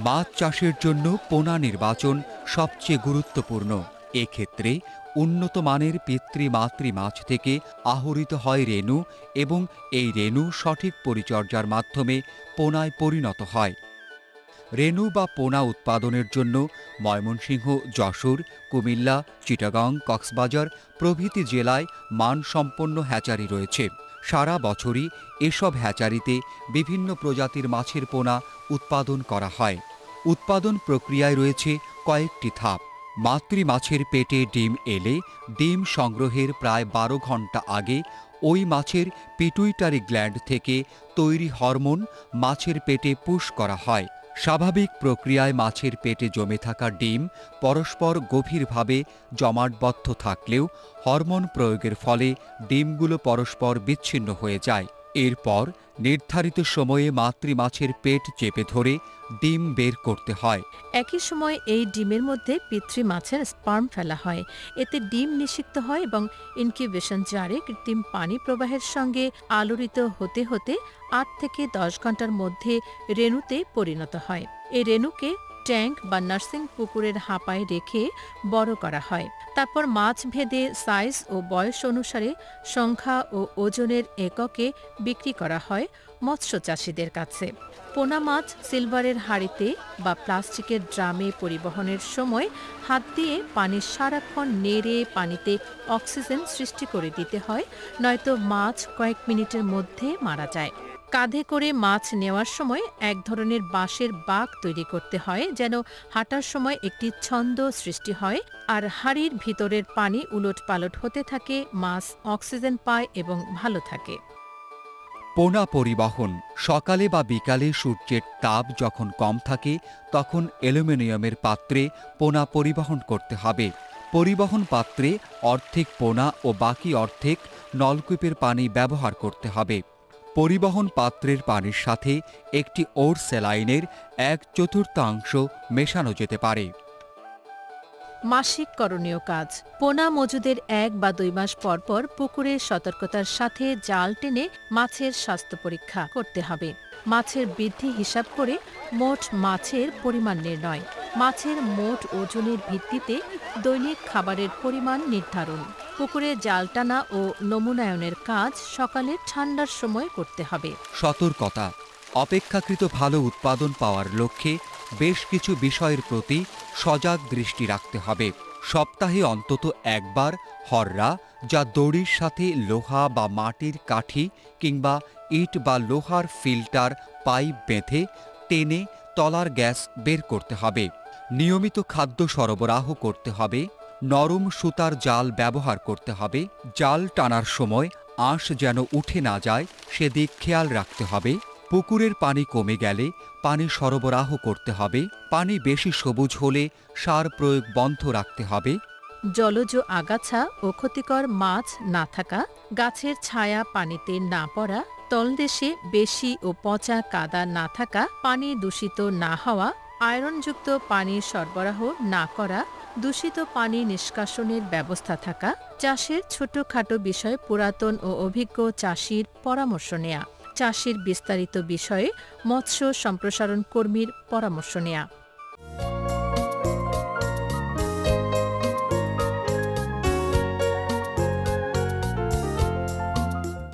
মাছ চাষের জন্য পোনা নির্বাচন সবচেয়ে গুরুত্বপূর্ণ। এক্ষেত্রে উন্নত মানের পিতৃ-মাতৃ মাছ থেকে আহরিত হয় রেণু এবং এই রেণু সঠিক পরিচর্যার মাধ্যমে পোনায় পরিণত হয়। রেণু বা পোনা উৎপাদনের জন্য ময়মনসিংহ, যশোর, কুমিল্লা, চিটাগাং, কক্সবাজার প্রভৃতি জেলায় মানসম্পন্ন হ্যাচারি রয়েছে। সারা বছরই এসব হ্যাচারিতে বিভিন্ন প্রজাতির মাছের পোনা উৎপাদন করা হয়। উৎপাদন প্রক্রিয়ায় রয়েছে কয়েকটি ধাপ। মাতৃ মাছের পেটে ডিম এলে ডিম সংগ্রহের প্রায় ১২ ঘণ্টা আগে ওই মাছের পিটুইটারি গ্ল্যান্ড থেকে তৈরি হরমোন মাছের পেটে পুশ করা হয়। স্বাভাবিক প্রক্রিয়ায় মাছের পেটে জমে থাকা ডিম পরস্পর গভীরভাবে জমাটবদ্ধ থাকলেও হরমোন প্রয়োগের ফলে ডিমগুলো পরস্পর বিচ্ছিন্ন হয়ে যায়। এরপর নির্ধারিত সময়ে মাতৃ মাছের পেট চেপে ধরে ডিম বের করতে হয়। একই সময় এই ডিমের মধ্যে পিতৃ মাছের স্পার্ম ফেলা হয়। এতে ডিম নিষিক্ত হয় এবং ইনকিউবেশন জারে কৃত্রিম পানি প্রবাহের সঙ্গে আলোড়িত হতে হতে ৮ থেকে ১০ ঘণ্টার মধ্যে রেণুতে পরিণত হয়। এই রেণুকে ট্যাঙ্ক বা নার্সিং পুকুরের হাঁপায় রেখে বড় করা হয়। তারপর মাছ ভেদে সাইজ ও বয়স অনুসারে সংখ্যা ও ওজনের এককে বিক্রি করা হয় মৎস্য চাষিদের কাছে। পোনা মাছ সিলভারের হাঁড়িতে বা প্লাস্টিকের ড্রামে পরিবহনের সময় হাত দিয়ে পানি সারাক্ষণ নেড়ে পানিতে অক্সিজেন সৃষ্টি করে দিতে হয়, নয়তো মাছ কয়েক মিনিটের মধ্যে মারা যায়। কাঁধে করে মাছ নেওয়ার সময় এক ধরনের বাঁশের বাঁক তৈরি করতে হয় যেন হাঁটার সময় একটি ছন্দ সৃষ্টি হয় আর হাঁড়ির ভিতরের পানি উলটপালট হতে থাকে, মাছ অক্সিজেন পায় এবং ভালো থাকে। পোনা পরিবহন। সকালে বা বিকালে সূর্যের তাপ যখন কম থাকে তখন অ্যালুমিনিয়ামের পাত্রে পোনা পরিবহন করতে হবে। পরিবহন পাত্রে অর্ধেক পোনা ও বাকি অর্ধেক নলকূপের পানি ব্যবহার করতে হবে। পরিবহন পাত্রের পানির সাথে একটি ওর স্যালাইনের ১/৪ মেশানো যেতে পারে। মাসিক করণীয় কাজ। পোনা মজুদের ১ বা ২ মাস পর পর পুকুরে সতর্কতার সাথে জাল টেনে মাছের স্বাস্থ্য পরীক্ষা করতে হবে। মাছের বৃদ্ধি হিসাব করে মোট মাছের পরিমাণ নির্ণয়। মাছের মোট ওজনের ভিত্তিতে দৈনিক খাবারের পরিমাণ নির্ধারণ। পুকুরে জাল টানা ও নমুনায়নের কাজ সকালে ঠান্ডার সময় করতে হবে। সতর্কতা। অপেক্ষাকৃত ভালো উৎপাদন পাওয়ার লক্ষ্যে বেশ কিছু বিষয়ের প্রতি সজাগ দৃষ্টি রাখতে হবে। সপ্তাহে অন্তত একবার হররা, যা দড়ির সাথে লোহা বা মাটির কাঠি কিংবা ইট বা লোহার ফিল্টার পাইপ বেঁধে টেনে তলার গ্যাস বের করতে হবে। নিয়মিত খাদ্য সরবরাহ করতে হবে। নরম সুতার জাল ব্যবহার করতে হবে। জাল টানার সময় আঁশ যেন উঠে না যায় সেদিক খেয়াল রাখতে হবে। পুকুরের পানি কমে গেলে পানি সরবরাহ করতে হবে। পানি বেশি সবুজ হলে সার প্রয়োগ বন্ধ রাখতে হবে। জলজ আগাছা ও ক্ষতিকর মাছ না থাকা, গাছের ছায়া পানিতে না পড়া, তলদেশে বেশি ও পচা কাদা না থাকা, পানি দূষিত না হওয়া, আয়রনযুক্ত পানির সরবরাহ না করা, দূষিত পানি নিষ্কাশনের ব্যবস্থা থাকা, চাষের ছোটখাটো বিষয়ে পুরাতন ও অভিজ্ঞ চাষির পরামর্শ নেয়া, চাষির বিস্তারিত বিষয়ে মৎস্য সম্প্রসারণ কর্মীর পরামর্শ নেয়া।